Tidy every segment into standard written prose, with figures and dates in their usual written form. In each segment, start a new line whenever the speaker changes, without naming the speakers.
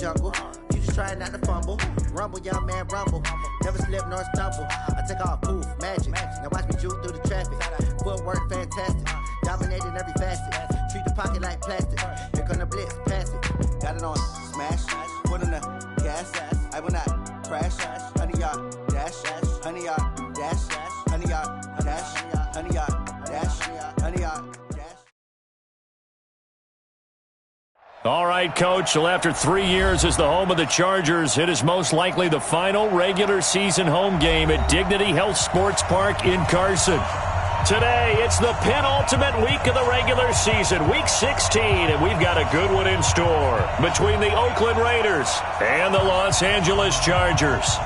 jungle. You just trying not to fumble. Rumble, young man, rumble. Never slip nor stumble. I take off, poof, magic. Now watch me juke through the traffic. Footwork fantastic. Dominating every facet. Treat the pocket like plastic. Here come the blitz, pass it. Got it on smash. Put on the gas. I will not crash. 100-yard dash. 100-yard dash. 100-yard dash. 100-yard dash. 100-yard dash.
All right, Coach. Well, after 3 years as the home of the Chargers, it is most likely the final regular season home game at Dignity Health Sports Park in Carson. Today, it's the penultimate week of the regular season, Week 16, and we've got a good one in store between the Oakland Raiders and the Los Angeles Chargers.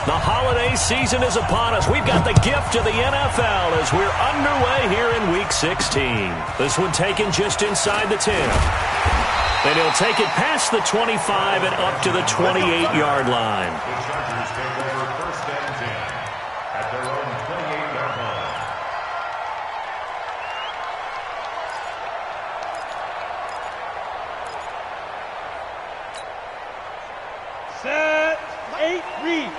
The holiday season is upon us. We've got the gift of the NFL as we're underway here in Week 16. This one taken just inside the 10. And he'll take it past the 25 and up to the 28-yard line.
The Chargers take over first and 10 at their own 28-yard line.
Set, 8, read.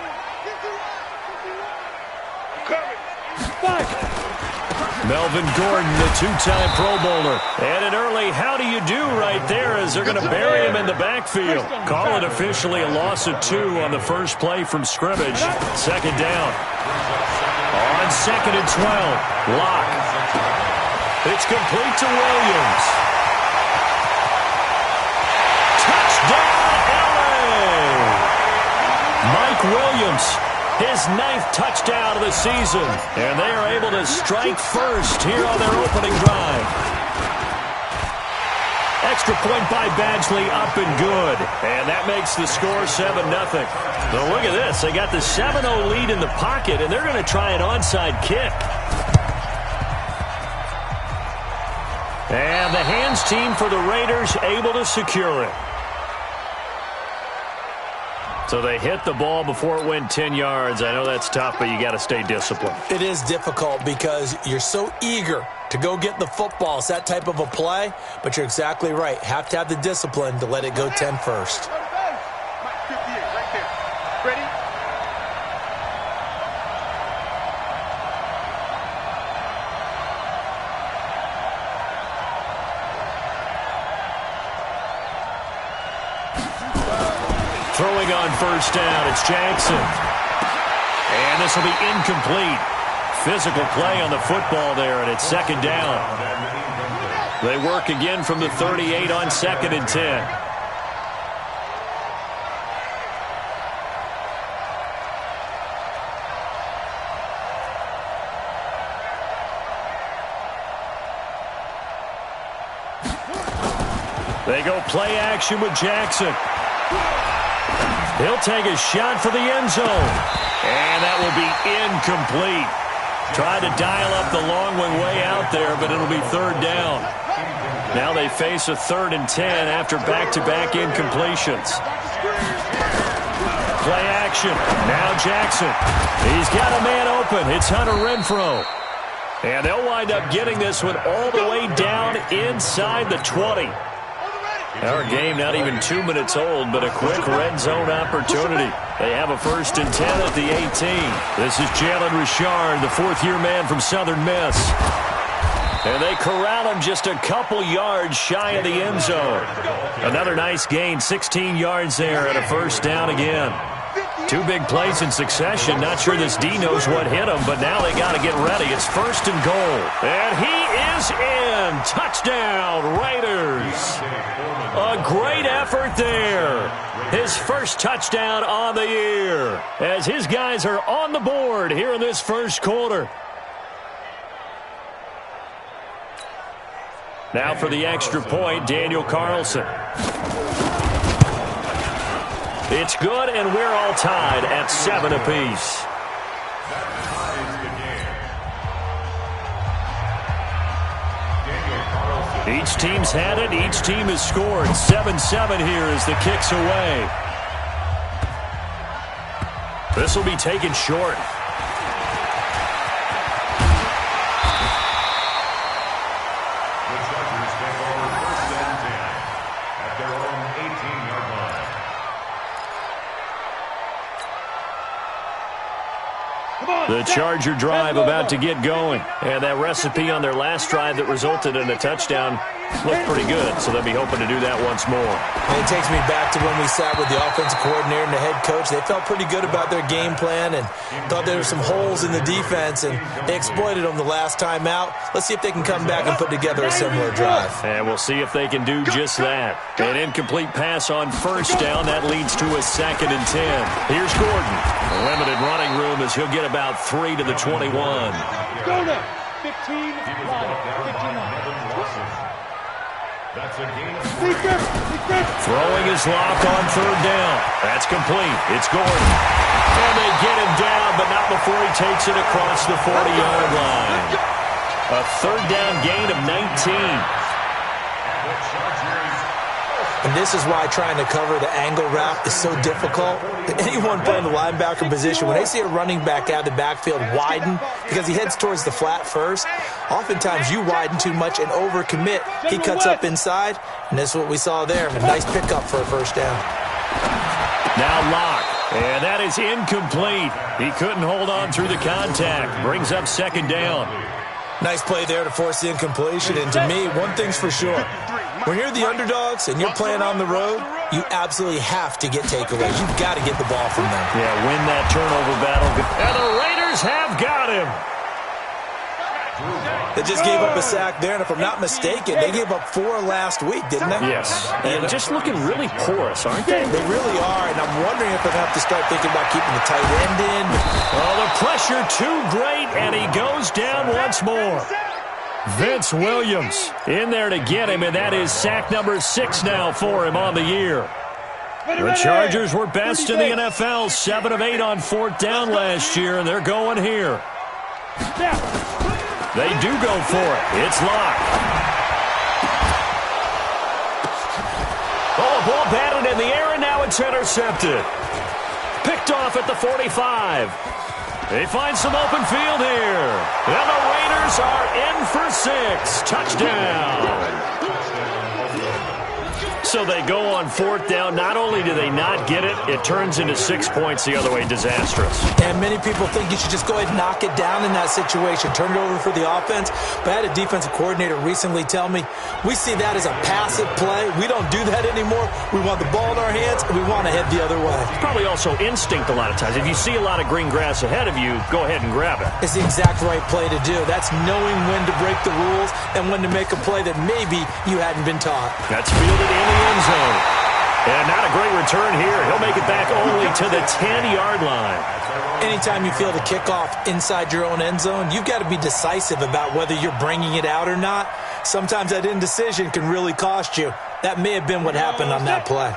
Melvin Gordon, the two-time Pro Bowler. And an early how do you do right there as they're going to bury him in the backfield. Call it officially a loss of 2 on the first play from scrimmage. Second down. On 2nd and 12. Lock. It's complete to Williams. Touchdown, LA! Mike Williams. His 9th touchdown of the season. And they are able to strike first here on their opening drive. Extra point by Badgley, up and good. And that makes the score 7-0. Now look at this. They got the 7-0 lead in the pocket, and they're going to try an onside kick. And the hands team for the Raiders able to secure it. So they hit the ball before it went 10 yards. I know that's tough, but you got to stay disciplined.
It is difficult because you're so eager to go get the football. It's that type of a play, but you're exactly right. Have to have the discipline to let it go 10 first.
Right there. Ready?
Throwing on first down, it's Jackson. And this will be incomplete. Physical play on the football there, and it's second down. They work again from the 38 on 2nd and 10. They go play action with Jackson. He'll take a shot for the end zone. And that will be incomplete. Tried to dial up the long one way out there, but it'll be third down. Now they face a 3rd and 10 after back-to-back incompletions. Play action. Now Jackson. He's got a man open. It's Hunter Renfrow. And they'll wind up getting this one all the way down inside the 20. Our game not even 2 minutes old, but a quick red zone opportunity. They have a 1st and 10 at the 18. This is Jalen Richard, the 4th-year man from Southern Miss. And they corral him just a couple yards shy of the end zone. Another nice gain, 16 yards there, and a first down again. 2 big plays in succession. Not sure this D knows what hit him, but now they got to get ready. It's 1st and goal. And he is in. Touchdown, Raiders. A great effort there. His first touchdown on the year as his guys are on the board here in this first quarter. Now for the extra point, Daniel Carlson. It's good, and we're all tied at 7 apiece. Each team's had it. Each team has scored. 7-7 here as the kick's away. This will be taken short.
The Chargers take over 1st and 10 at their own 18-yard line.
The Charger drive about to get going. And that recipe on their last drive that resulted in a touchdown looked pretty good, so they'll be hoping to do that once more.
And it takes me back to when we sat with the offensive coordinator and the head coach. They felt pretty good about their game plan and thought there were some holes in the defense, and they exploited them the last time out. Let's see if they can come back and put together a similar drive.
And we'll see if they can do just that. An incomplete pass on 1st down. That leads to a 2nd and 10. Here's Gordon. Limited running room as he'll get about 3 to the 21.
Go now. 15 line.
That's a gain of
Throwing his lock on 3rd down. That's complete. It's Gordon. And they get him down, but not before he takes it across the 40-yard line. A 3rd down gain of 19.
And this is why trying to cover the angle route is so difficult. Anyone playing the linebacker position, when they see a running back out of the backfield widen because he heads towards the flat first, oftentimes you widen too much and overcommit. He cuts up inside, and this is what we saw there. A nice pickup for a 1st down.
Now Locke, and that is incomplete. He couldn't hold on through the contact. Brings up 2nd down.
Nice play there to force the incompletion. And to me, one thing's for sure. When you're the underdogs and you're playing on the road, you absolutely have to get takeaways. You've got to get the ball from them.
Yeah, win that turnover battle. And the Raiders have got him.
They just gave up a sack there, and if I'm not mistaken, they gave up 4 last week, didn't they?
Yes. And just looking really porous, aren't they?
They really are, and I'm wondering if they're going to have to start thinking about keeping the tight end in.
Oh, the pressure too great, and he goes down once more. Vince Williams in there to get him, and that is sack number 6 now for him on the year. The Chargers were best in the NFL, 7 of 8 on 4th down last year, and they're going here. They do go for it. It's Locke. Oh, ball batted in the air, and now it's intercepted. Picked off at the 45. They find some open field here. And the Raiders are in for 6. Touchdown. So they go on 4th down. Not only do they not get it, it turns into 6 points the other way. Disastrous.
And many people think you should just go ahead and knock it down in that situation. Turn it over for the offense. But I had a defensive coordinator recently tell me, we see that as a passive play. We don't do that anymore. We want the ball in our hands, and we want to head the other way.
It's probably also instinct a lot of times. If you see a lot of green grass ahead of you, go ahead and grab it.
It's the exact right play to do. That's knowing when to break the rules and when to make a play that maybe you hadn't been taught.
That's fielded in the end zone. And not a great return here. He'll make it back only to the 10-yard line.
Anytime you feel the kickoff inside your own end zone, you've got to be decisive about whether you're bringing it out or not. Sometimes that indecision can really cost you. That may have been what happened on that play.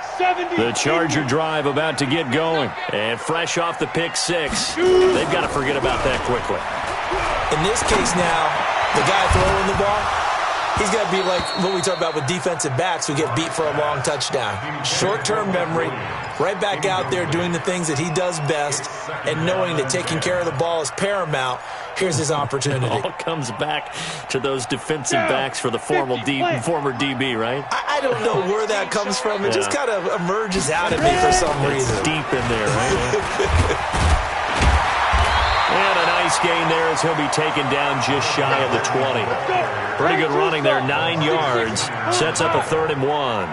The Charger drive about to get going. And fresh off the pick 6, they've got to forget about that quickly.
In this case now, the guy throwing the ball, he's got to be like what we talk about with defensive backs who get beat for a long touchdown. Short-term memory, right back out there doing the things that he does best, and knowing that taking care of the ball is paramount. Here's his opportunity.
It all comes back to those defensive backs for the former DB, right?
I don't know where that comes from. It just kind of emerges out of me for some reason.
It's deep in there, right? And a nice gain there as he'll be taken down just shy of the 20. Pretty good running there, 9 yards. Sets up a 3rd and 1.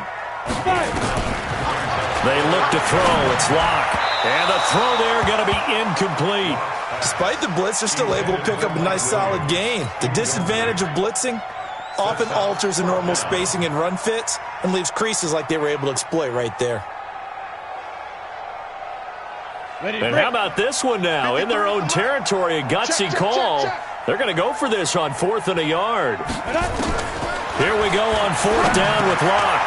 They look to throw. It's Locke. And the throw there going to be incomplete.
Despite the blitz, they're still able to pick up a nice solid gain. The disadvantage of blitzing often alters the normal spacing and run fits and leaves creases like they were able to exploit right there.
And how about this one now? In their own territory, a gutsy call. They're going to go for this on 4th and a yard. Here we go on 4th down with Locke.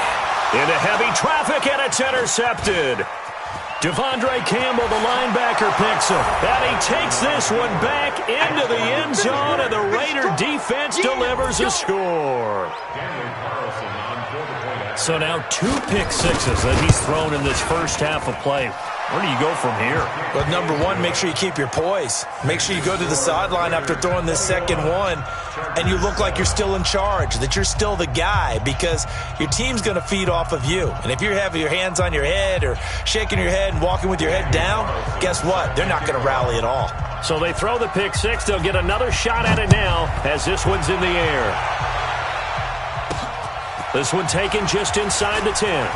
Into heavy traffic, and it's intercepted. Devondre Campbell, the linebacker, picks him. And he takes this one back into the end zone, and the Raider defense delivers a score. So now 2 pick sixes that he's thrown in this first half of play. Where do you go from here?
Well, number one, make sure you keep your poise. Make sure you go to the sideline after throwing this second one, and you look like you're still in charge, that you're still the guy, because your team's going to feed off of you. And if you're having your hands on your head or shaking your head and walking with your head down, guess what? They're not going to rally at all.
So they throw the pick six. They'll get another shot at it now as this one's in the air. This one taken just inside the 10.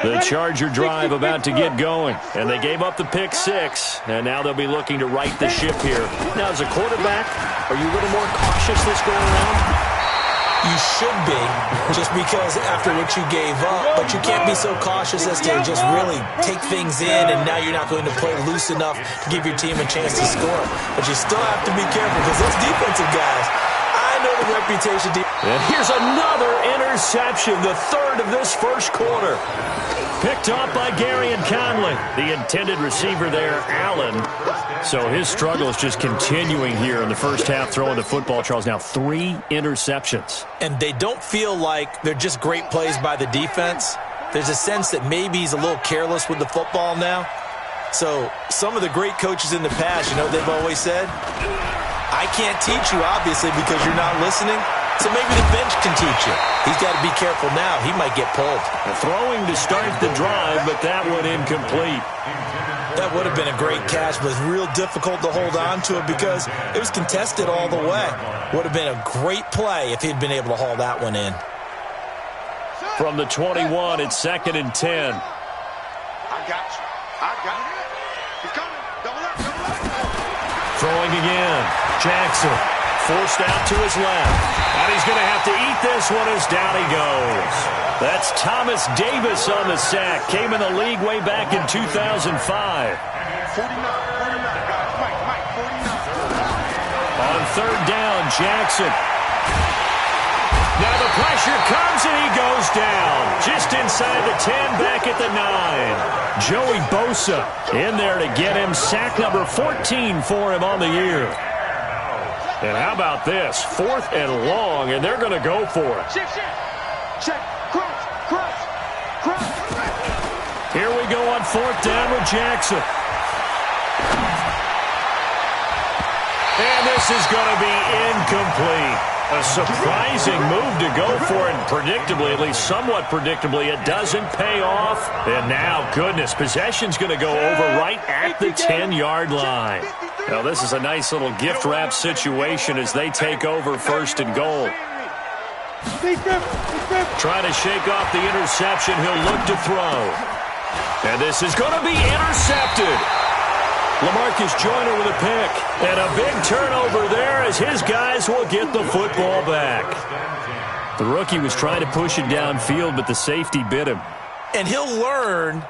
The Charger drive about to get going, and they gave up the pick six, and now they'll be looking to right the ship here. Now, as a quarterback, are you a little more cautious this going around?
You should be, just because after what you gave up, but you can't be so cautious as to just really take things in, and now you're not going to play loose enough to give your team a chance to score. But you still have to be careful, because those defensive guys, I know the reputation.
And here's another interception, the third of this first quarter. Picked off by Gary and Conley. The intended receiver there, Allen. So his struggle is just continuing here in the first half, throwing the football, Charles. Now 3 interceptions.
And they don't feel like they're just great plays by the defense. There's a sense that maybe he's a little careless with the football now. So some of the great coaches in the past, you know what they've always said? I can't teach you, obviously, because you're not listening. So maybe the bench can teach you. He's got to be careful now. He might get pulled.
Throwing to start the drive, but that one incomplete.
That would have been a great catch, but it's real difficult to hold on to it because it was contested all the way. Would have been a great play if he'd been able to haul that one in.
From the 21, it's 2nd and 10.
I got you. He's coming. Double up.
Throwing again. Jackson forced out to his left. And he's going to have to eat this one as down he goes. That's Thomas Davis on the sack. Came in the league way back in 2005.
49, guys. Mike, 49.
On 3rd down, Jackson. Now the pressure comes and he goes down. Just inside the 10, back at the 9. Joey Bosa in there to get him. Sack number 14 for him on the year. And how about this? 4th and long, and they're going to go for it.
Check. Cross.
Here we go on 4th down with Jackson. And this is going to be incomplete. A surprising move to go for it, and predictably, at least somewhat predictably, it doesn't pay off. And now, goodness, possession's going to go over right at the 10-yard line. Now, this is a nice little gift wrap situation as they take over 1st and goal. Trying to shake off the interception. He'll look to throw. And this is going to be intercepted. LaMarcus Joyner with a pick. And a big turnover there as his guys will get the football back. The rookie was trying to push it downfield, but the safety bit him.
And he'll learn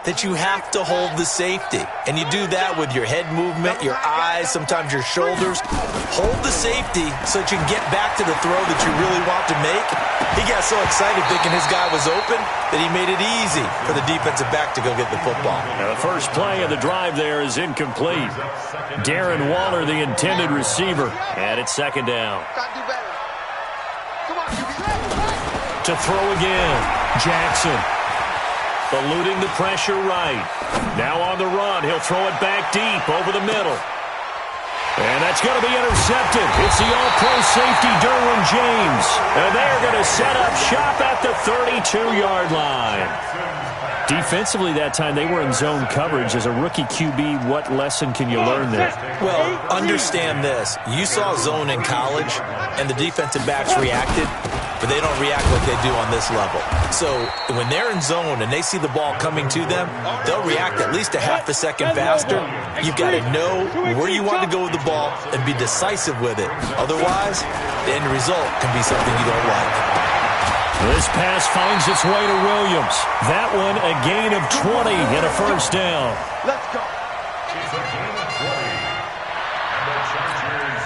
that you have to hold the safety. And you do that with your head movement, your eyes, sometimes your shoulders. Hold the safety so that you can get back to the throw that you really want to make. He got so excited thinking his guy was open that he made it easy for the defensive back to go get the football.
Now the first play of the drive there is incomplete. Darren Waller, the intended receiver, and it's 2nd down. To throw again, Jackson. Eluding the pressure right. Now on the run. He'll throw it back deep over the middle. And that's going to be intercepted. It's the all-pro safety, Derwin James. And they're going to set up shop at the 32-yard line. Defensively that time, they were in zone coverage. As a rookie QB, what lesson can you learn there?
Well, understand this. You saw zone in college, and the defensive backs reacted, but they don't react like they do on this level. So when they're in zone and they see the ball coming to them, they'll react at least a half a second faster. You've got to know where you want to go with the ball and be decisive with it. Otherwise, the end result can be something you don't like.
This pass finds its way to Williams. That one a gain of 20 and a 1st down.
Let's go.
It's a gain of 20. And the Chargers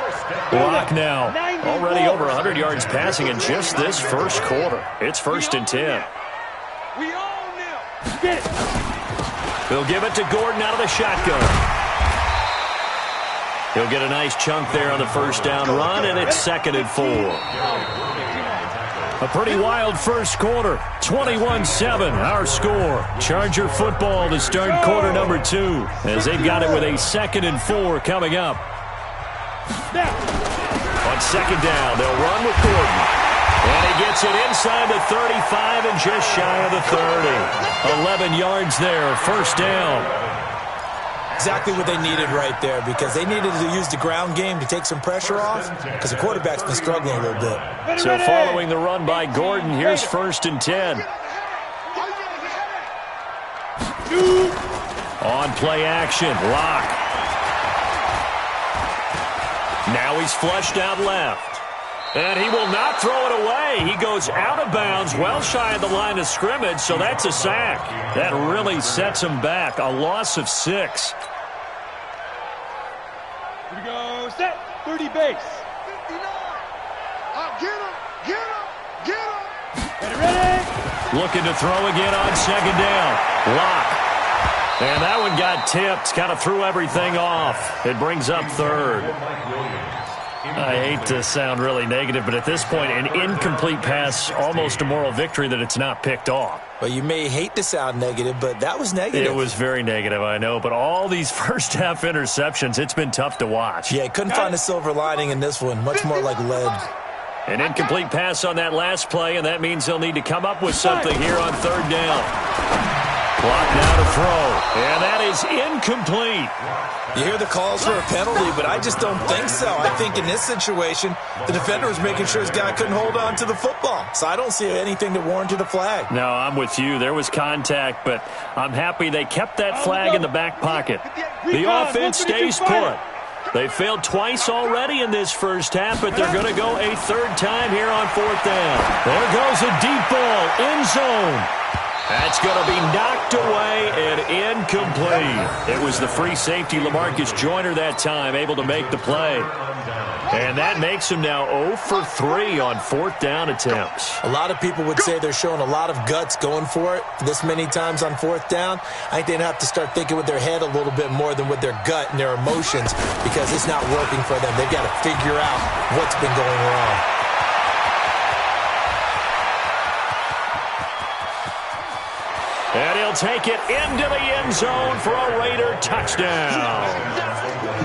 1st down.
Lock now. Already over 100 yards passing in just this first quarter. It's 1st and 10.
We own them. Get it.
He'll give it to Gordon out of the shotgun. He'll get a nice chunk there on the first down run, and it's 2nd and 4. A pretty wild first quarter. 21-7, our score. Charger football to start quarter number 2, as they've got it with a 2nd and 4 coming up. On 2nd down, they'll run with Gordon. And he gets it inside the 35 and just shy of the 30. 11 yards there, first down.
Exactly what they needed right there, because they needed to use the ground game to take some pressure off, because the quarterback's been struggling a little bit.
So following the run by Gordon, here's 1st and 10. On play action, Lock. Now he's flushed out left. And he will not throw it away. He goes out of bounds, well shy of the line of scrimmage, so that's a sack. That really sets him back. A loss of 6.
Here we go. Set. 30 base.
59. Get him. Get him. Get him.
Ready.
Looking to throw again on 2nd down. Lock. And that one got tipped. Kind of threw everything off. It brings up 3rd. I hate to sound really negative, but at this point, an incomplete pass, almost a moral victory that it's not picked off.
Well, you may hate to sound negative, but that was negative.
It was very negative, I know, but all these first-half interceptions, it's been tough to watch.
Yeah, couldn't find a silver lining in this one. Much more like lead.
An incomplete pass on that last play, and that means they'll need to come up with something here on 3rd down. Clock now to throw, and that is incomplete.
You hear the calls for a penalty, but I just don't think so. I think in this situation, the defender was making sure his guy couldn't hold on to the football. So I don't see anything that warranted a flag.
No, I'm with you. There was contact, but I'm happy they kept that flag in the back pocket. The offense stays put. They failed twice already in this first half, but they're going to go a 3rd time here on 4th down. There goes a deep ball, end zone. That's going to be knocked away and incomplete. It was the free safety, LaMarcus Joyner, that time, able to make the play. And that makes him now 0 for 3 on 4th down attempts.
A lot of people would say they're showing a lot of guts going for it this many times on 4th down. I think they'd have to start thinking with their head a little bit more than with their gut and their emotions, because it's not working for them. They've got to figure out what's been going wrong.
And he'll take it into the end zone for a Raider touchdown.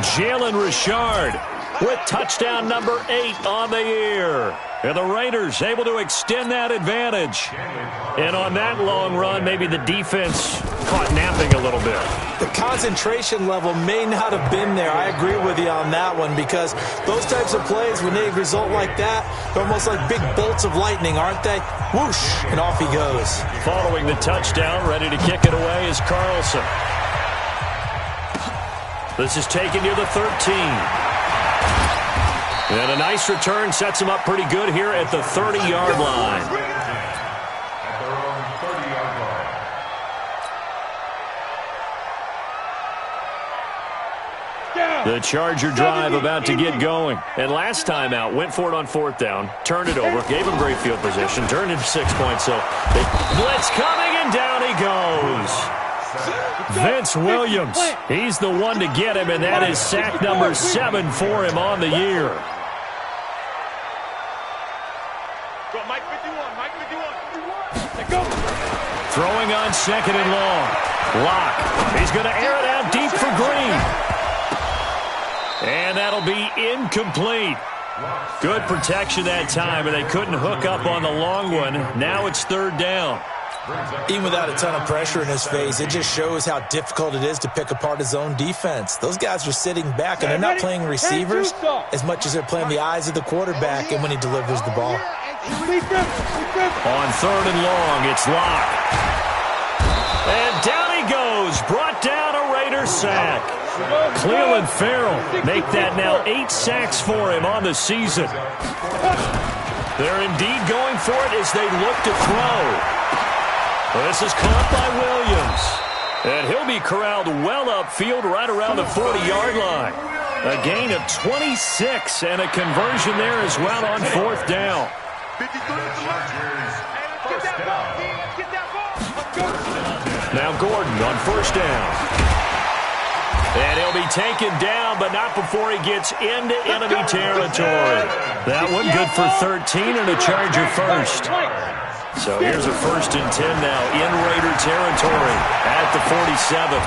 Jalen Richard with touchdown number 8 on the year. And the Raiders able to extend that advantage. And on that long run, maybe the defense caught napping a little bit.
The concentration level may not have been there. I agree with you on that one, because those types of plays, when they result like that, they're almost like big bolts of lightning, aren't they? Whoosh, and off he goes.
Following the touchdown, ready to kick it away is Carlson. This is taken near the 13. And a nice return sets him up pretty good here at the 30-yard line.
At their own 30-yard line.
The Charger drive about to get going. And last time out, went for it on 4th down, turned it over, gave him great field position, turned it 6 points. So blitz coming, and down he goes. Vince Williams, he's the one to get him, and that is sack number 7 for him on the year.
Go, Mike 51, Mike 51. Go.
Throwing on 2nd and long. Lock. He's going to air it out deep for Green. And that'll be incomplete. Good protection that time, and they couldn't hook up on the long one. Now it's 3rd down.
Even without a ton of pressure in his face, it just shows how difficult it is to pick apart his own defense. Those guys are sitting back, and they're not playing receivers as much as they're playing the eyes of the quarterback and when he delivers the ball.
On 3rd and long, it's Lock. And down he goes, brought down a Raider sack. Cleveland Farrell make that now 8 sacks for him on the season. They're indeed going for it as they look to throw. This is caught by Williams. And he'll be corralled well upfield right around the 40-yard line. A gain of 26 and a conversion there as well on 4th down.
53 at the left. Get that ball.
Now Gordon on 1st down. And he'll be taken down, but not before he gets into enemy territory. That one good for 13 and a Charger first. So here's a 1st and 10 now in Raider territory at the 47.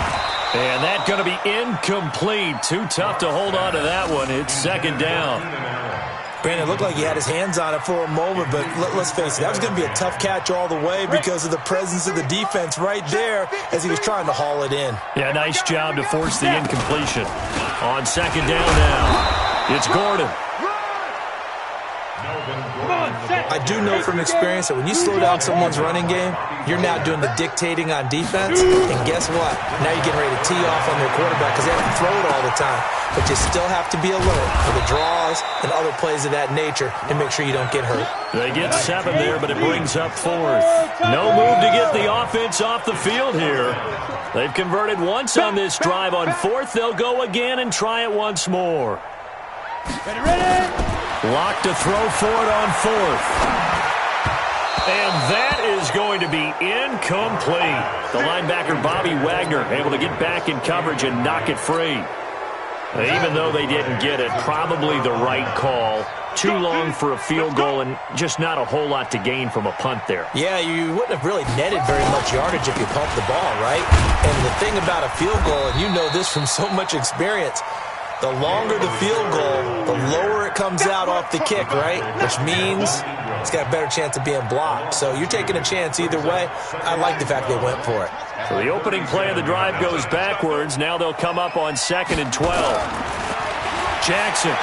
And that's going to be incomplete. Too tough to hold on to that one. It's 2nd down.
Brandon, it looked like he had his hands on it for a moment, but let's face it, that was going to be a tough catch all the way because of the presence of the defense right there as he was trying to haul it in.
Yeah, nice job to force the incompletion. On 2nd down now, it's Gordon.
I do know from experience that when you slow down someone's running game, you're now doing the dictating on defense, and guess what? Now you're getting ready to tee off on their quarterback because they have to throw it all the time. But you still have to be alert for the draws and other plays of that nature and make sure you don't get hurt.
They get 7 there, but it brings up 4th. No move to get the offense off the field here. They've converted once on this drive. On 4th, they'll go again and try it once more.
Ready?
Lock to throw for it on 4th. And that is going to be incomplete. The linebacker, Bobby Wagner, able to get back in coverage and knock it free. Even though they didn't get it, probably the right call. Too long for a field goal and just not a whole lot to gain from a punt there.
Yeah, you wouldn't have really netted very much yardage if you pumped the ball, right? And the thing about a field goal, and you know this from so much experience, the longer the field goal, the lower it comes out off the kick, right? Which means it's got a better chance of being blocked. So you're taking a chance either way. I like the fact they went for it.
So the opening play of the drive goes backwards. Now they'll come up on 2nd and 12. Jackson.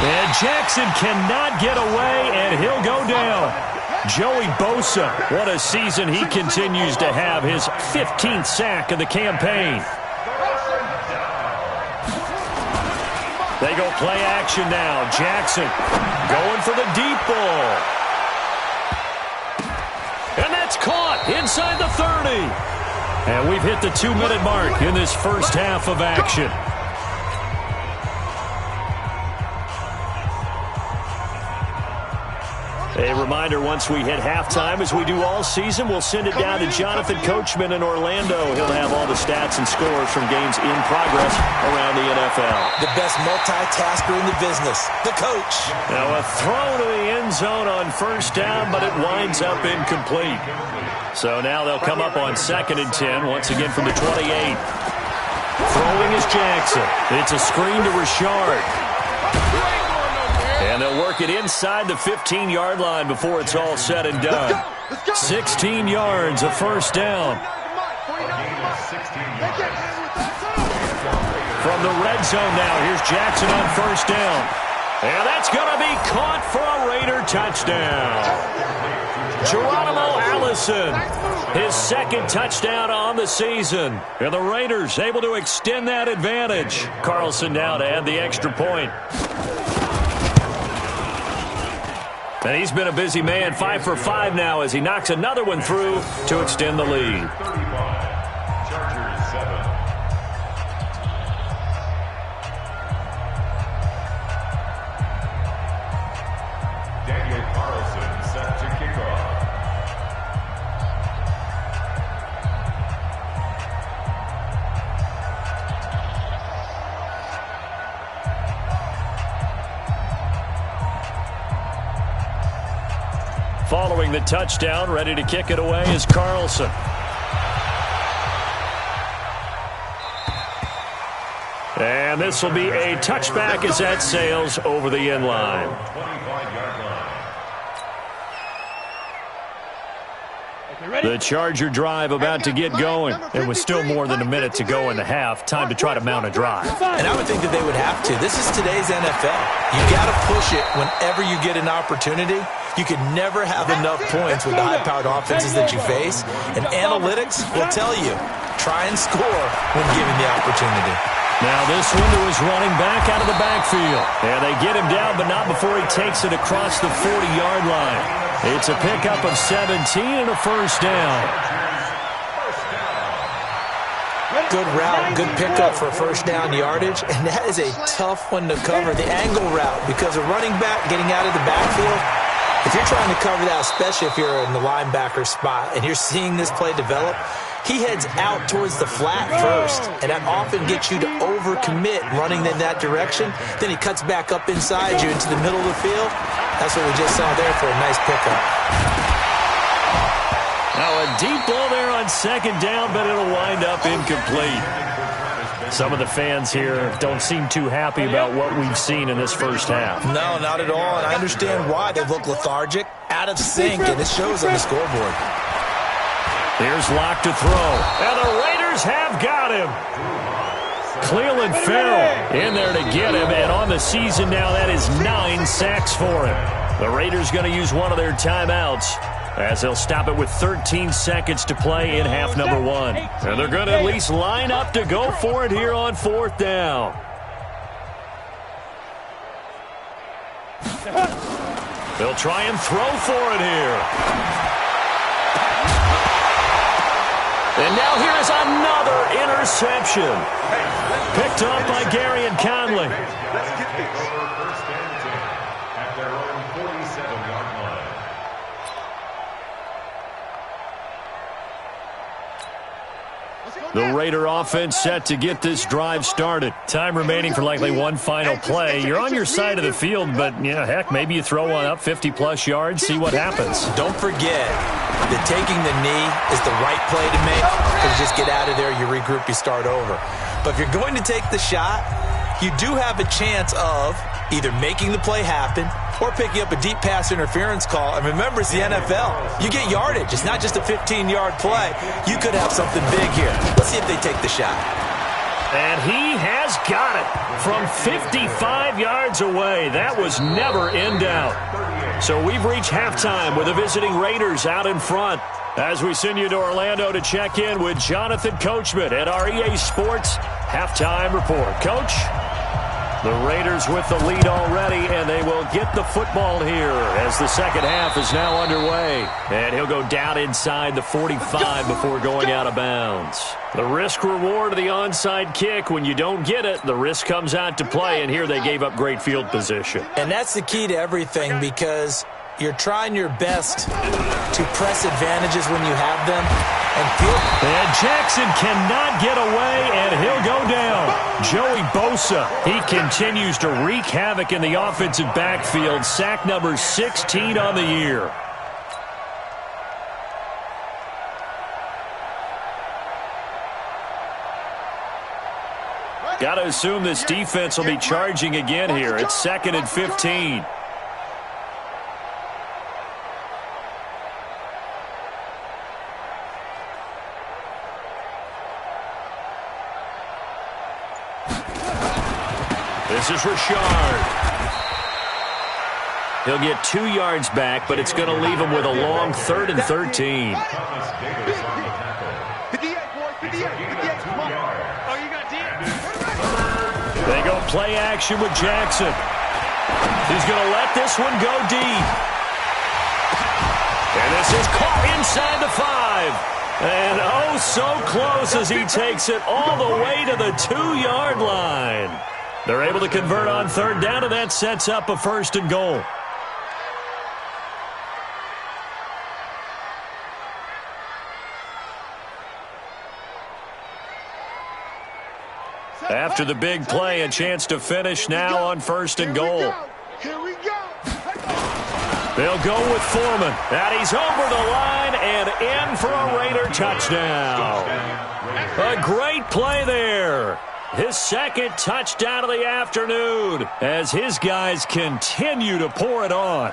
And Jackson cannot get away, and he'll go down. Joey Bosa, what a season he continues to have. His 15th sack of the campaign. They go play action now. Jackson going for the deep ball. And that's caught inside the 30. And we've hit the 2-minute mark in this first half of action. A reminder, once we hit halftime, as we do all season, we'll send it down to Jonathan Coachman in Orlando. He'll have all the stats and scores from games in progress around the NFL.
The best multitasker in the business, the coach.
Now a throw to the end zone on 1st down, but it winds up incomplete. So now they'll come up on 2nd and 10, once again from the 28. Throwing is Jackson. It's a screen to Richard. And they'll work it inside the 15-yard line before it's all said and done. 16 yards, a 1st down. From the red zone now, here's Jackson on 1st down. And that's going to be caught for a Raider touchdown. Geronimo Allison, his 2nd touchdown on the season. And the Raiders able to extend that advantage. Carlson now to add the extra point. And he's been a busy man, 5 for 5 now as he knocks another one through to extend the lead.
35, Chargers 7. Daniel Carlson set to kick off.
Following the touchdown, ready to kick it away is Carlson. And this will be a touchback as that sails over the end line.
25-yard line.
The Charger drive about to get going. It was still more than a minute to go in the half. Time to try to mount a drive.
And I would think that they would have to. This is today's NFL. You got to push it whenever you get an opportunity. You can never have enough points with the high-powered offenses that you face. And analytics will tell you, try and score when given the opportunity.
Now this one to his running back out of the backfield. And they get him down, but not before he takes it across the 40-yard line. It's a pickup of 17 and a 1st down.
Good route, good pickup for first down yardage, and that is a tough one to cover, the angle route, because a running back getting out of the backfield, if you're trying to cover that, especially if you're in the linebacker spot and you're seeing this play develop, he heads out towards the flat first, and that often gets you to overcommit running in that direction. Then he cuts back up inside you into the middle of the field. That's what we just saw there for a nice pickup.
Now a deep ball there on second down, but it'll wind up incomplete. Some of the fans here don't seem too happy about what we've seen in this first half.
No, not at all, and I understand why. They look lethargic, out of sync, and it shows on the scoreboard.
Here's Locke to throw, and the Raiders have got him. Cleveland Farrell in there to get him, and on the season now, that is 9 sacks for him. The Raiders going to use one of their timeouts, as they'll stop it with 13 seconds to play in half number 1. And they're going to at least line up to go for it here on 4th down. They'll try and throw for it here. And now here is another interception. Picked up by Gary and Conley.
First and 10 at their own 47-yard line.
The Raider offense set to get this drive started. Time remaining for likely one final play. You're on your side of the field, but, yeah, heck, maybe you throw one up 50-plus yards, see what happens.
Don't forget that taking the knee is the right play to make, because you just get out of there, you regroup, you start over. But if you're going to take the shot, you do have a chance of either making the play happen or picking up a deep pass interference call. And remember, it's the NFL. You get yardage. It's not just a 15-yard play. You could have something big here. Let's see if they take the shot.
And he has got it from 55 yards away. That was never in doubt. So we've reached halftime with the visiting Raiders out in front. As we send you to Orlando to check in with Jonathan Coachman at our EA Sports Halftime Report. Coach? The Raiders with the lead already, and they will get the football here as the second half is now underway. And he'll go down inside the 45 before going out of bounds. The risk-reward of the onside kick, when you don't get it, the risk comes out to play, and here they gave up great field position.
And that's the key to everything, because you're trying your best to press advantages when you have them.
And Jackson cannot get away, and he'll go down. Joey Bosa, he continues to wreak havoc in the offensive backfield. Sack number 16 on the year. Got to assume this defense will be charging again here. It's 2nd and 15. This is Richard. He'll get 2 yards back, but it's going to leave him with a long 3rd and 13. They go play action with Jackson. He's going to let this one go deep. And this is caught inside the 5. And oh, so close as he takes it all the way to the 2-yard line. They're able to convert on 3rd down, and that sets up a 1st and goal. After the big play, a chance to finish now on 1st and goal.
Here we go.
They'll go with Foreman. And he's over the line and in for a Raider touchdown. A great play there. His 2nd touchdown of the afternoon as his guys continue to pour it on.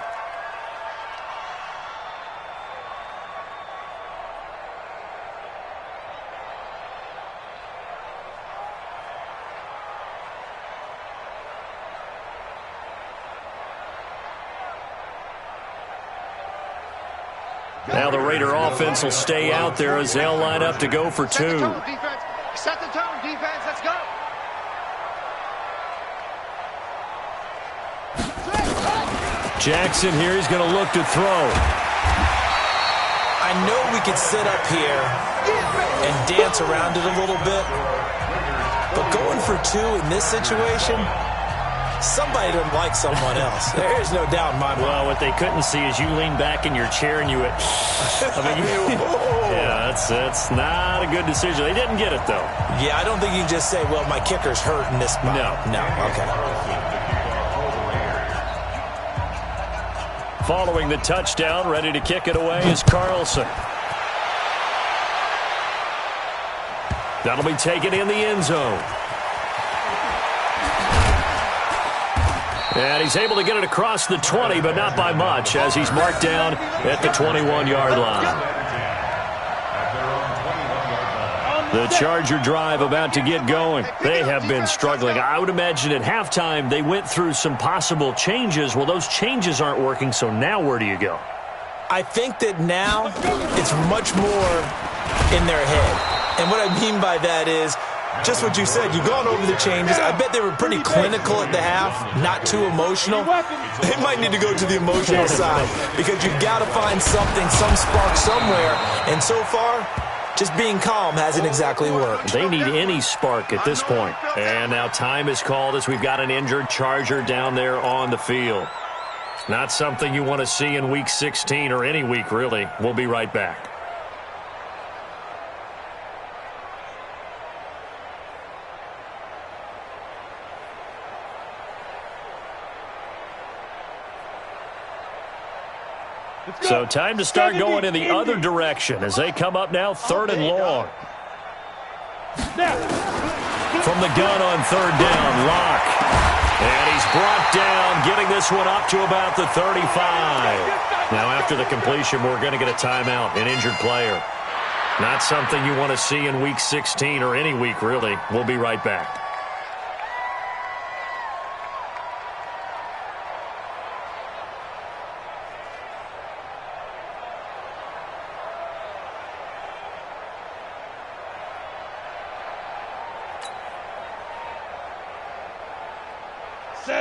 Now the Raider offense will stay out there as they'll line up to go for 2.
Set the tone, defense. Let's go.
Jackson here is going to look to throw.
I I know we could sit up here and dance around it a little bit, but going for 2 in this situation, somebody doesn't like someone else. There's no doubt in my mind.
Well, what they couldn't see is you lean back in your chair and you went, yeah, that's not a good decision. They didn't get it, though.
Yeah, I don't think you can just say, well, my kicker's hurt in this spot. No, okay.
Following the touchdown, ready to kick it away is Carlson. That'll be taken in the end zone. And he's able to get it across the 20, but not by much, as he's marked down at the 21-yard line. The Charger drive about to get going. They have been struggling. I would imagine at halftime they went through some possible changes. Well, those changes aren't working, so now where do you go?
I think that now it's much more in their head. And what I mean by that is just what you said. You've gone over the changes. I bet they were pretty clinical at the half, not too emotional. They might need to go to the emotional side because you've got to find something, some spark somewhere. And so far, just being calm hasn't exactly worked.
They need any spark at this point. And now time is called as we've got an injured Charger down there on the field. Not something you want to see in Week 16 or any week, really. We'll be right back. So time to start going in the other direction as they come up now 3rd and long. From the gun on 3rd down, Locke. And he's brought down, getting this one up to about the 35. Now after the completion, we're going to get a timeout, an injured player. Not something you want to see in Week 16 or any week, really. We'll be right back.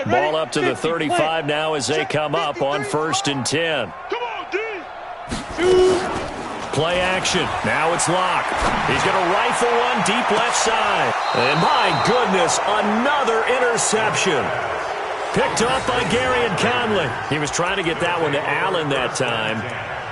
Ball up to the 35 now as they come up on 1st and 10.
Come on, D.
Play action. Now it's Locke. He's going to rifle one deep left side. And my goodness, another interception. Picked off by Gary and Conley. He was trying to get that one to Allen that time.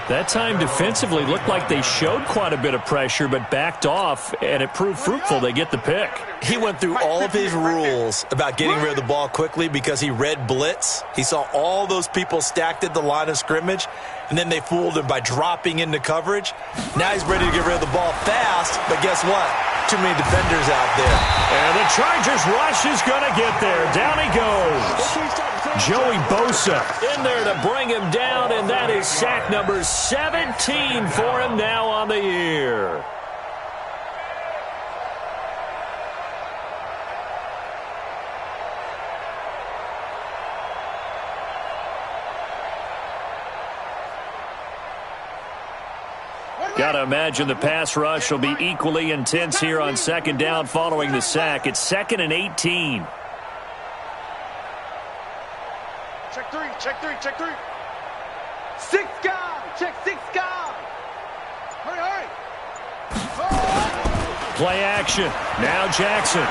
That time defensively looked like they showed quite a bit of pressure but backed off, and it proved fruitful. They get the pick.
He went through all of his rules about getting rid of the ball quickly because he read blitz. He saw all those people stacked at the line of scrimmage, and then they fooled him by dropping into coverage. Now he's ready to get rid of the ball fast, but guess what? Too many defenders out there.
And the Chargers rush is going to get there. Down he goes. Joey Bosa in there to bring him down, and that is sack number 17 for him now on the year. Got to imagine the pass rush will be equally intense here on 2nd down following the sack. It's 2nd and 18.
Check three, check three, check three.
6 guy, check 6 guy.
Hurry, hurry.
Play action. Now Jackson.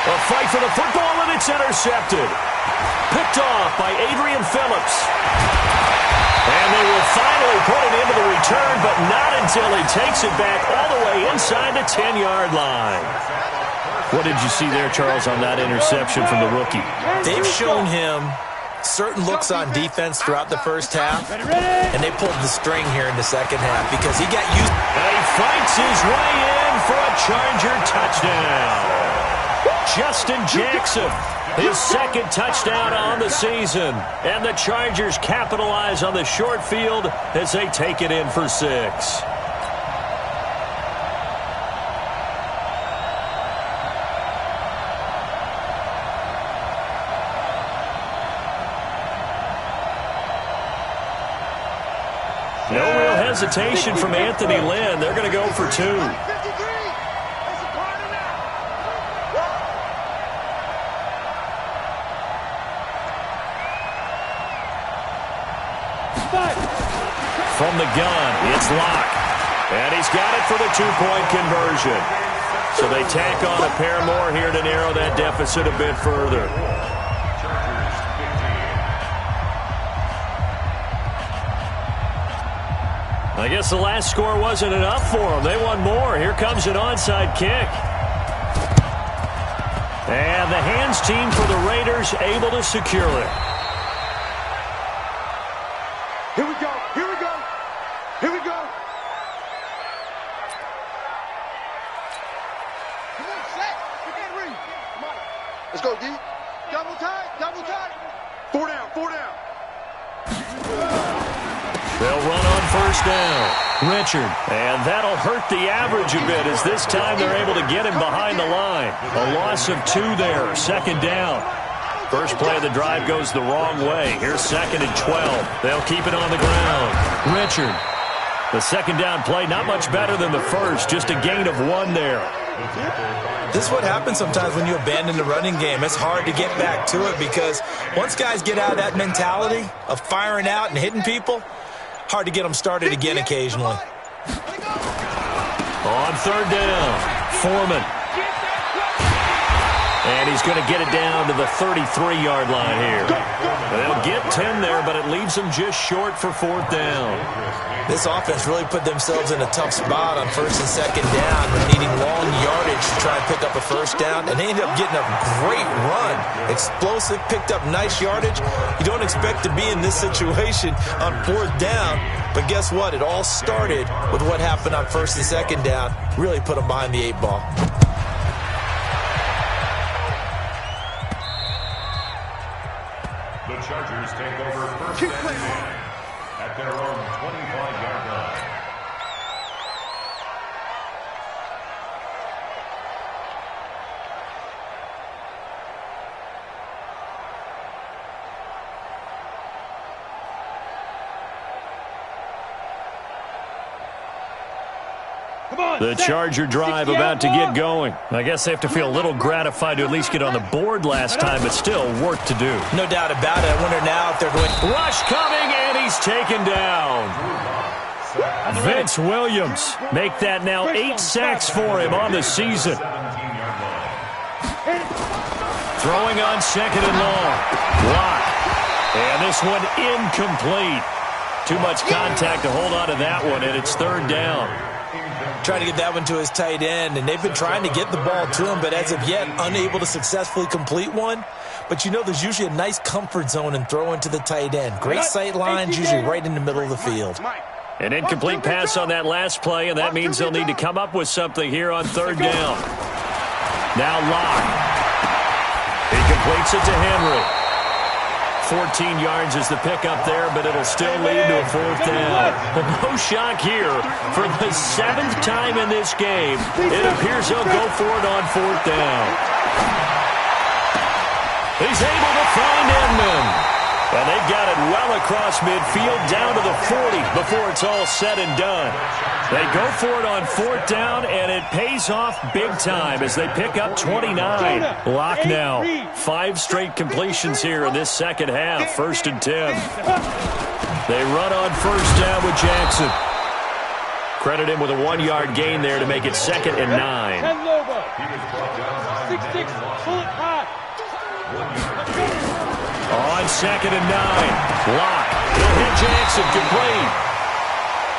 A fight for the football, and it's intercepted. Picked off by Adrian Phillips. And they will finally put it into the return, but not until he takes it back all the way inside the 10-yard line. What did you see there, Charles, on that interception from the rookie?
They've shown him certain looks on defense throughout the first half, and they pulled the string here in the second half because he got used.
And he fights his way in for a Charger touchdown. Justin Jackson, his 2nd touchdown on the season. And the Chargers capitalize on the short field as they take it in for 6. No real hesitation from Anthony Lynn. They're going to go for 2. from the gun. It's Locke. And he's got it for the two-point conversion. So they tack on a pair more here to narrow that deficit a bit further. I guess the last score wasn't enough for them. They want more. Here comes an onside kick. And the hands team for the Raiders able to secure it.
Here we go. Here we go. Here we go. Come on, set. Get that ring. Come on. Let's go, D. Double tight. Double tight. 4 down. 4 down.
They'll run on first down. Richard. And that'll hurt the average a bit as this time they're able to get him behind the line. A loss of 2 there. Second down. First play of the drive goes the wrong way. Here's 2nd and 12. They'll keep it on the ground. Richard. The second down play not much better than the first. Just a gain of 1 there.
This is what happens sometimes when you abandon the running game. It's hard to get back to it because once guys get out of that mentality of firing out and hitting people, hard to get them started again occasionally.
On third down, Foreman. And he's going to get it down to the 33-yard line here. They'll get 10 there, but it leaves them just short for 4th down.
This offense really put themselves in a tough spot on 1st and 2nd down when needing long yardage to try and pick up a first down, and they ended up getting a great run. Explosive, picked up nice yardage. You don't expect to be in this situation on 4th down, but guess what? It all started with what happened on 1st and 2nd down. Really put them behind the 8 ball.
The Chargers take over first and 10 at their own 25-yard line.
The Charger drive about to get going. I guess they have to feel a little gratified to at least get on the board last time, but still work to do.
No doubt about it. I wonder now if they're going...
Rush coming, and he's taken down. Vince Williams make that now 8 sacks for him on the season. Throwing on 2nd and long. Block. And this one incomplete. Too much contact to hold on to that one, and it's 3rd down.
Trying to get that one to his tight end, and they've been trying to get the ball to him, but as of yet, unable to successfully complete one. But you know there's usually a nice comfort zone in throwing to the tight end. Great sight lines, usually right in the middle of the field.
An incomplete pass on that last play, and that means they'll need to come up with something here on 3rd down. Now Locke. He completes it to Henry. 14 yards is the pickup there, but it'll still lead to a 4th down. But no shock here. For the 7th time in this game, it appears he'll go for it on 4th down. He's able to find Inman. And they've got it well across midfield down to the 40 before it's all said and done. They go for it on 4th down, and it pays off big time as they pick up 29. Locke now. 5 straight completions here in this second half. 1st and 10. They run on 1st down with Jackson. Credit him with a 1-yard gain there to make it 2nd and 9.
6-6, pull it high.
On 2nd and 9. Locke. He'll hit Jackson complete.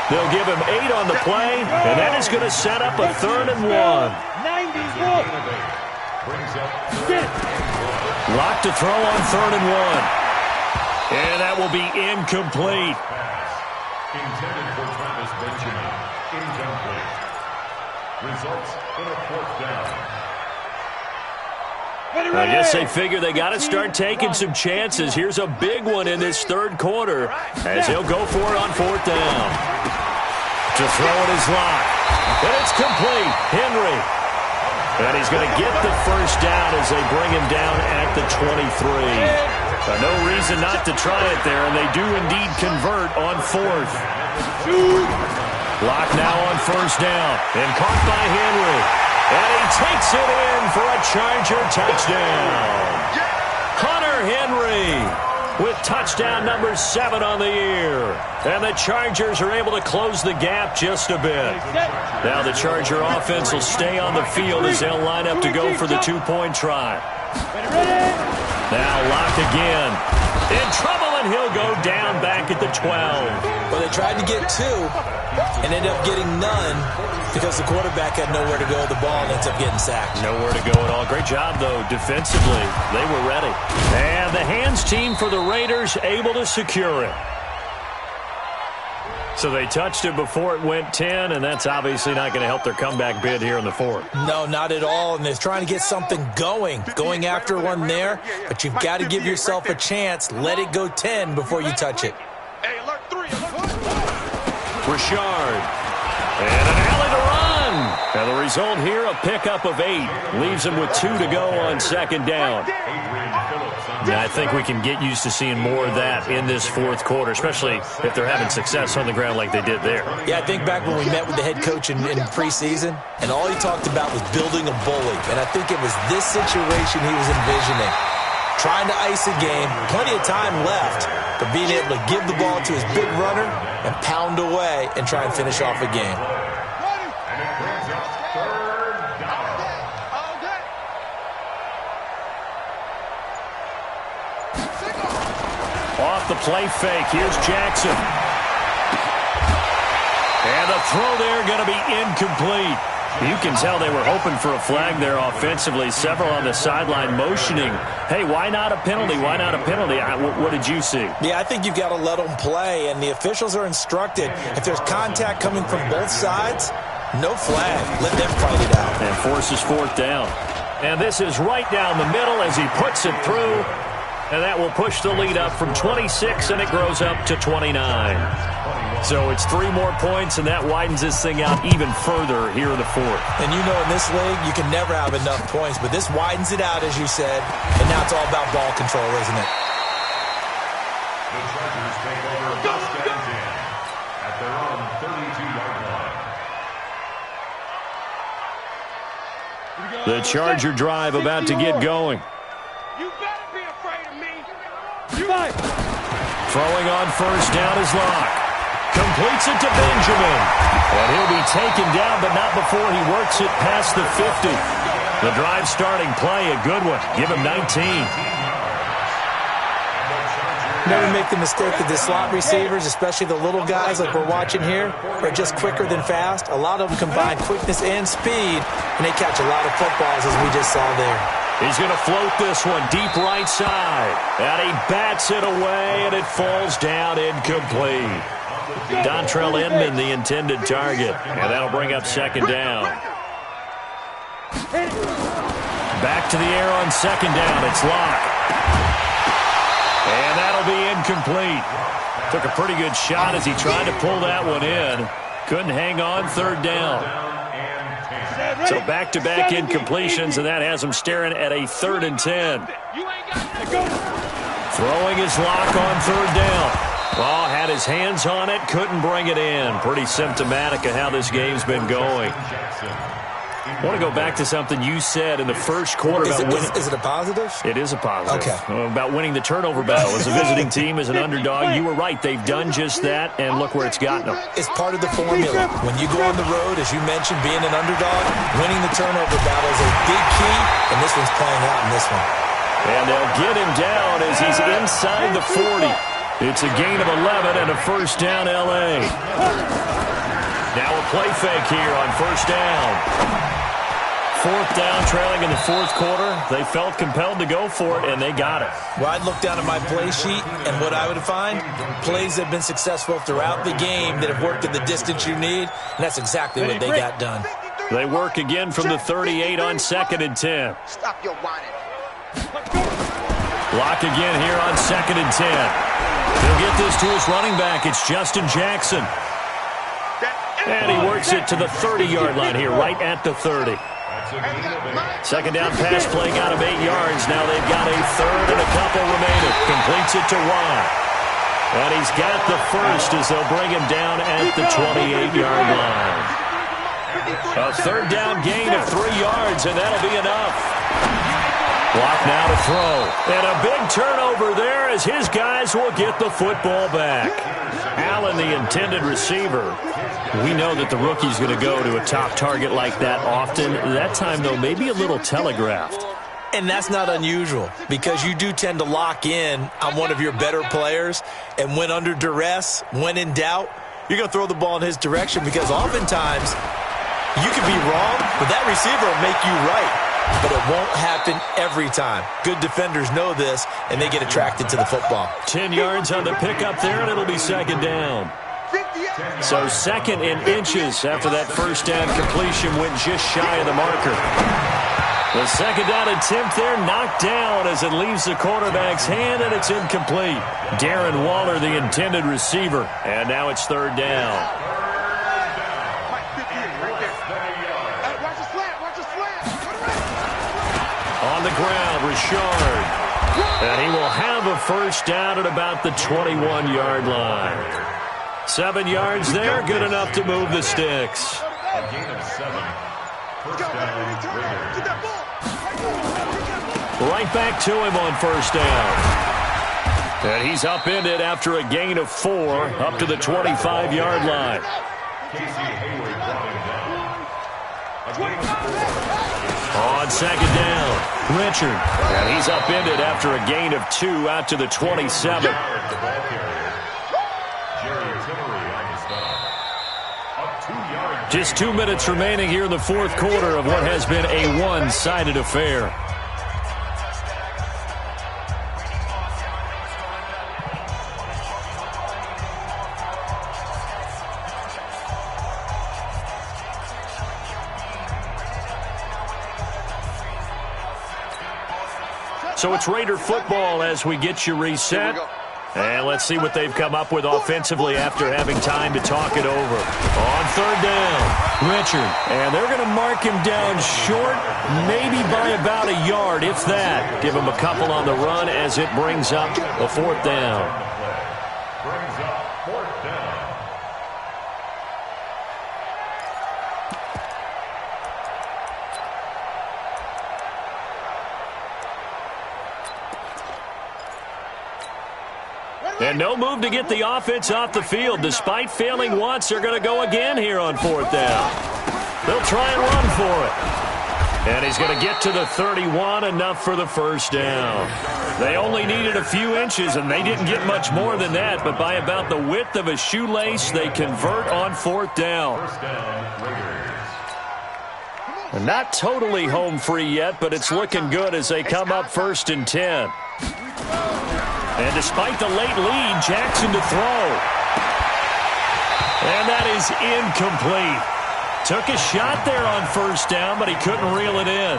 They'll give him 8 on the play, and that is going to set up a 3rd and 1.
90, look.
Locke to throw on 3rd and 1. And that will be incomplete.
Intended for Travis Benjamin. Incomplete. Results in a 4th down.
I guess they figure they got to start taking some chances. Here's a big one in this 3rd quarter as he'll go for it on 4th down. To throw it is Locke. And it's complete. Henry. And he's going to get the 1st down as they bring him down at the 23. No reason not to try it there, and they do indeed convert on 4th. Locke now on 1st down. And caught by Henry. And he takes it in for a Charger touchdown. Hunter Henry with touchdown number 7 on the year. And the Chargers are able to close the gap just a bit. Now the Charger offense will stay on the field as they'll line up to go for the 2-point try. Now Locke again. In trouble, and he'll go down back at the 12.
Well, they tried to get 2 and ended up getting none because the quarterback had nowhere to go with the ball and ends up getting sacked.
Nowhere to go at all. Great job, though, defensively. They were ready. And the hands team for the Raiders able to secure it. So they touched it before it went 10, and that's obviously not going to help their comeback bid here in the 4th.
No, not at all, and they're trying to get something going after one there, but you've got to give yourself a chance. Let it go 10 before you touch it.
Hey, alert 3, alert 3.
Richard. And an alley to run. And the result here, a pickup of 8. Leaves him with 2 to go on 2nd down. Yeah, I think we can get used to seeing more of that in this 4th quarter, especially if they're having success on the ground like they did there.
Yeah, I think back when we met with the head coach in preseason, and all he talked about was building a bully. And I think it was this situation he was envisioning. Trying to ice a game, plenty of time left, but being able to give the ball to his big runner and pound away and try and finish off a game.
And it brings up 3rd down.
Off the play fake, here's Jackson. And the throw there going to be incomplete. You can tell they were hoping for a flag there offensively. Several on the sideline motioning, hey, why not a penalty? Why not a penalty? What did you see?
Yeah, I think you've got to let them play, and the officials are instructed. If there's contact coming from both sides, no flag. Let them fight it out.
And forces 4th down. And this is right down the middle as he puts it through. And that will push the lead up from 26, and it grows up to 29. So it's 3 more points, and that widens this thing out even further here in the 4th.
And you know in this league, you can never have enough points, but this widens it out, as you said, and now it's all about ball control, isn't it?
The Chargers take over first and 10 at their own 32-yard line.
The Charger drive about to get going.
You better be afraid of me.
Throwing on first down is Locke. Completes it to Benjamin. And he'll be taken down, but not before he works it past the 50. The drive starting play, a good one. Give him 19.
Never make the mistake that the slot receivers, especially the little guys like we're watching here, are just quicker than fast. A lot of them combine quickness and speed, and they catch a lot of footballs, as we just saw there.
He's going to float this one deep right side. And he bats it away, and it falls down incomplete. Dontrell Inman, the intended target. And that'll bring up 2nd down. Back to the air on 2nd down. It's Locke. And that'll be incomplete. Took a pretty good shot as he tried to pull that one in. Couldn't hang on 3rd down. So back-to-back incompletions, and that has him staring at a 3rd and 10. Throwing his Locke on 3rd down. Well, had his hands on it, couldn't bring it in. Pretty symptomatic of how this game's been going. I want to go back to something you said in the first quarter about winning.
Is it a positive?
It is a positive.
Okay.
About winning the turnover battle. As a visiting team, as an underdog, you were right. They've done just that, and look where it's gotten them.
It's part of the formula. When you go on the road, as you mentioned, being an underdog, winning the turnover battle is a big key, and this one's playing out in this one.
And they'll get him down as he's inside the 40. It's a gain of 11 and a first down, L.A. Now a play fake here on first down. 4th down, trailing in the 4th quarter. They felt compelled to go for it, and they got it.
Well, I'd look down at my play sheet, and what I would find, plays that have been successful throughout the game that have worked at the distance you need, and that's exactly what they got done.
They work again from the 38 on 2nd and 10.
Stop your whining.
Lock again here on 2nd and 10. He'll get this to his running back. It's Justin Jackson. And he works it to the 30-yard line here, right at the 30. 2nd down pass play got him 8 yards. Now they've got a 3rd and a couple remaining. Completes it to Watt. And he's got the first as they'll bring him down at the 28-yard line. A 3rd down gain of 3 yards, and that'll be enough. Clock now to throw. And a big turnover there as his guys will get the football back. Allen, the intended receiver. We know that the rookie's going to go to a top target like that often. That time, though, maybe a little telegraphed.
And that's not unusual because you do tend to lock in on one of your better players. And when under duress, when in doubt, you're going to throw the ball in his direction because oftentimes you could be wrong, but that receiver will make you right. But it won't happen every time. Good defenders know this, and they get attracted to the football.
10 yards on the pickup there, and it'll be second down. So second in inches after that first down completion went just shy of the marker. The second down attempt there knocked down as it leaves the quarterback's hand, and it's incomplete. Darren Waller, the intended receiver, and now it's third down. On the ground, Richard. And he will have a first down at about the 21-yard line. 7 yards there, good enough to move the sticks.
A gain of 7. First down, Raiders.
Right back to him on first down. And he's upended after a gain of 4 up to the 25-yard line.
Casey Hayward brought him down. A gain of 4.
On second down, Richard. And he's upended after a gain of 2 out to the 27.
The ball carrier. Jerry Tillery on the stop. Up 2 yards.
Just 2 minutes remaining here in the fourth quarter of what has been a one-sided affair. So it's Raider football as we get you reset. And let's see what they've come up with offensively after having time to talk it over. On third down, Richard. And they're going to mark him down short, maybe by about a yard, if that. Give him a couple on the run as it brings up a fourth down.
Brings up fourth down.
And no move to get the offense off the field. Despite failing once, they're going to go again here on fourth down. They'll try and run for it. And he's going to get to the 31, enough for the first down. They only needed a few inches, and they didn't get much more than that. But by about the width of a shoelace, they convert on fourth down.
First down, Raiders.
And not totally home free yet, but it's looking good as they come up first and 10. And despite the late lead, Jackson to throw. And that is incomplete. Took a shot there on first down, but he couldn't reel it in.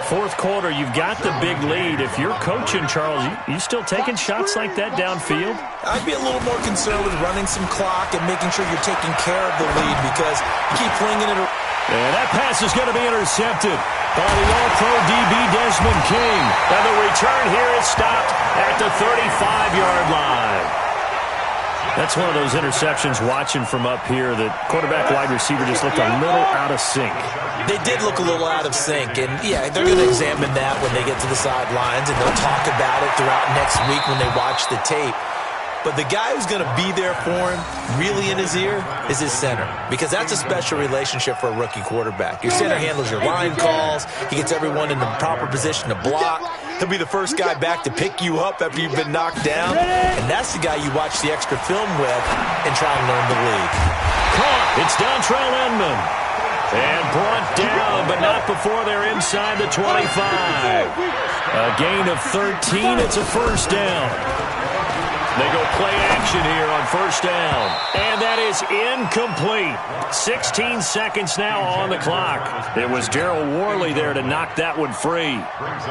Fourth quarter, you've got the big lead. If you're coaching, Charles, you still taking shots like that downfield?
I'd be a little more concerned with running some clock and making sure you're taking care of the lead because you keep flinging it.
And that pass is going to be intercepted by the All-Pro DB Desmond King. And the return here is stopped at the 35-yard line. That's one of those interceptions watching from up here that quarterback wide receiver just looked a little out of sync.
They did look a little out of sync, and yeah, they're going to examine that when they get to the sidelines, and they'll talk about it throughout next week when they watch the tape. But the guy who's going to be there for him, really in his ear, is his center. Because that's a special relationship for a rookie quarterback. Your center handles your line calls. He gets everyone in the proper position to block. He'll be the first guy back to pick you up after you've been knocked down. And that's the guy you watch the extra film with and try and learn the league.
Caught. It's Dontrell Inman. And brought down, but not before they're inside the 25. A gain of 13. It's a first down. They go play action here on first down. And that is incomplete. 16 seconds now on the clock. It was Darryl Worley there to knock that one free.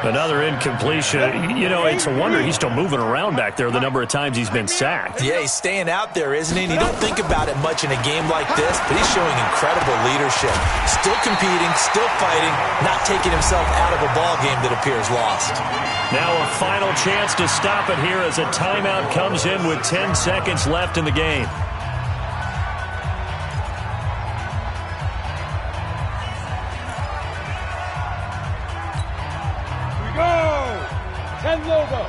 Another incompletion. You know, it's a wonder he's still moving around back there the number of times he's been sacked.
Yeah, he's staying out there, isn't he? And you don't think about it much in a game like this, but he's showing incredible leadership. Still competing, still fighting, not taking himself out of a ball game that appears lost.
Now a final chance to stop it here as a timeout comes in with 10 seconds left in the game.
Here we go. 10 logo.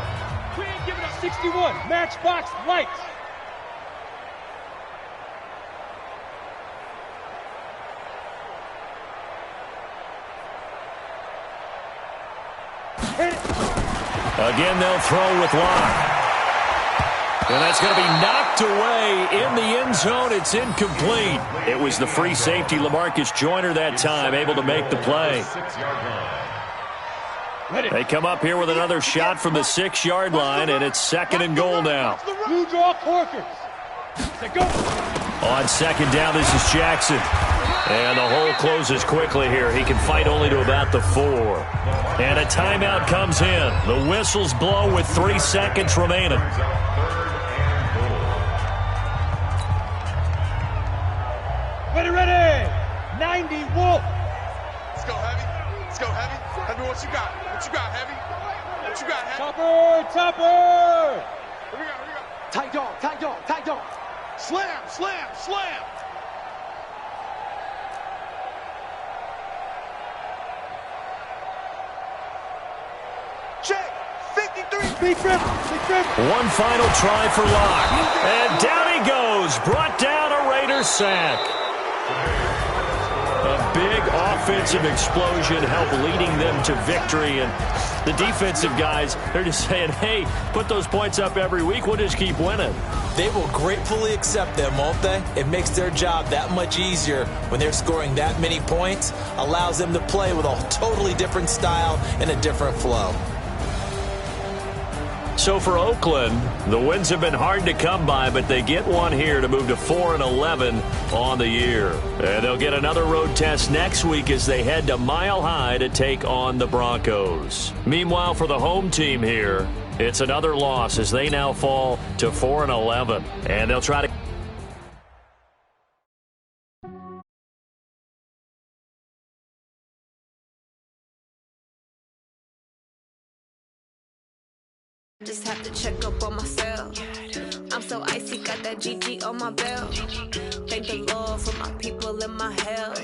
We ain't giving up 61. Matchbox lights. Hit it.
Again, they'll throw with Locke. And that's going to be knocked away in the end zone. It's incomplete. It was the free safety, LaMarcus Joyner, that time, able to make the play. They come up here with another shot from the 6-yard line, and it's 2nd and goal now.
Blue draw Corkers. Go.
On 2nd down, this is Jackson. And the hole closes quickly here. He can fight only to about the 4. And a timeout comes in. The whistles blow with 3 seconds remaining.
Ready. 90 Wolf.
Let's go, Heavy. Let's go, Heavy. Heavy, what you got? What you got, Heavy? What you got, Heavy?
Topper.
Here we go.
Tight dog.
Slam. Check. 53.
Big rip.
One final try for Locke. And down he goes. Brought down a Raider sack. A big offensive explosion helped leading them to victory. And the defensive guys, they're just saying, hey, put those points up every week. We'll just keep winning.
They will gratefully accept them, won't they? It makes their job that much easier when they're scoring that many points. Allows them to play with a totally different style and a different flow.
So for Oakland, the wins have been hard to come by, but they get one here to move to 4-11 on the year. And they'll get another road test next week as they head to Mile High to take on the Broncos. Meanwhile, for the home team here, it's another loss as they now fall to 4-11. And they'll try to...
Just have to check up on myself. I'm so icy, got that GG on my belt. Thank the Lord for my people in my hell.